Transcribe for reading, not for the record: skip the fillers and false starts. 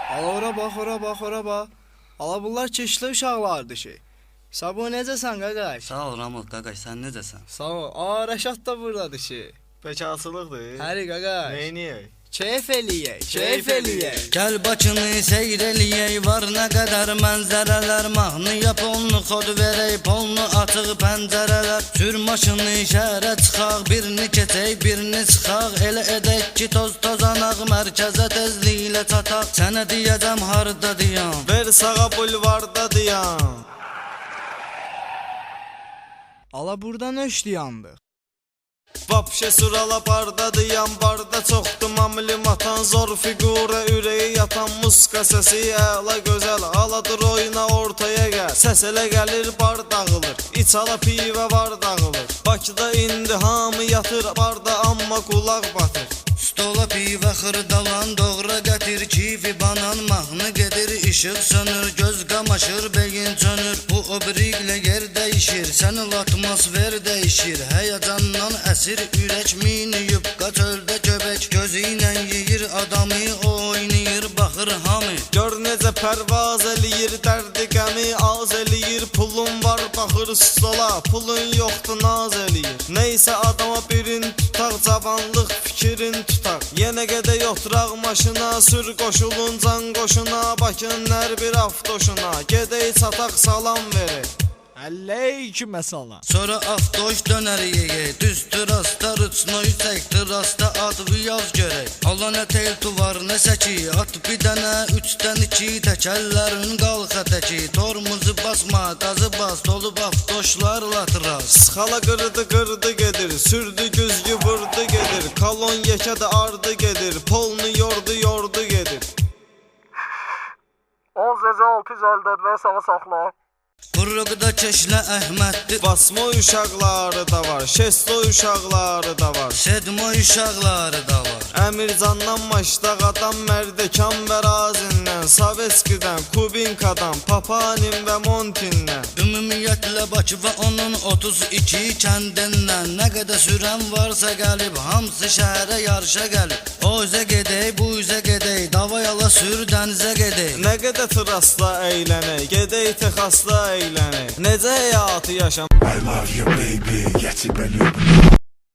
Ala ora bax, ora bax, ora bax. Ala bunlar çeşitli uşaqlardır şey. Sabo necəsən qaqaş? Sağ ol Ramil qaqaş, sən necəsən? Sağ ol. Rəşad da buradadır şey. Bekarçılıqdır. Həri qaqaş. Neyniyək? Keyf eləyək, keyf eləyək. Gəl Bakını seyr eləyək, var nə qədər mənzərələr. Mahnı yap onu, kod verək, polnu açıq pəncərələr. Sür maşını şəhərə çıxaq, birini keçək, birini çıxaq. Elə edək ki toz tozanaq, mərkəzə tezliklə çataq. Sənə deyəcəm harda deyəm, Ver sağa bulvarda dayan. Ala buradan öşləyandıq. Vapşe surala barda dayan, barda çoxdur mamlim atan. Zor figura ürəyi yatan, muska səsi əla gözəl. Aladır oyuna ortaya gəl, səs elə gəlir bar dağılır. İç ala pivə var dağılır. Bakıda indi hamı yatır, barda amma qulaq batır. stola pivə xırdalan, doğra gətir kifi banan. Mahnı gedir, işıq sönür, göz qamaşır, beyin çönür. Bu obriklə yer dəyişir, sənin atmosfer dəyişir. Həyacandan əsir ürək miniyib, qaç öldə göbək. Gözü ilə yeyir adamı, oynayır, baxır hamı. Gör necə pərvaz eləyir, dərdi qəmi az eləyir. Pulun var baxır stola, pulun yoxdur naz eləyir. Neysə adama birin tutaq, cavanlıq fikrin tutaq. Yenə gedək oturaq maşına, sür qoşulun can qoşuna. Bakının hər bir avtoşuna, gedək çataq salam verək. Əleyküm əssalam. Sonra avtoş dönər yeyək, düzdür rasta, rıçnoyu çəkdir rasta, adı yaz görək. Allah nə tel tuvar, nə səki, at bir dənə, 3-dən 2, təkəllərin qalxa təki. Tormuzu basma, qazı bas, olub avtoşlarla tıraz. Sıxala qırdı gedir, sürdü güzgü vurdu gedir. Kalon yekə də ardı gedir, polnu yordu gedir. 10-654 və sana saxla. Quruqda keşlə Əhməddir, Basma uşaqları da var, şesto uşaqları da var. sedmo uşaqları da var. Əmircandan Maşdağadan, Mərdəkan və Razindən, Saveskidən, Kubinkadan, Papanin və Montindən. Ümumiyyətlə Bakı və onun 32 kəndindən nə qədər sürən varsa gəlib, hamısı şəhərə yarışa gəlib. O üzə gedək, bu üzə gedək, davayala sür dənizə gedək. Nə qədər trasla əylənək, gedək Texasla əylənək. Necə həyatı yaşam? I love you baby, yeti beni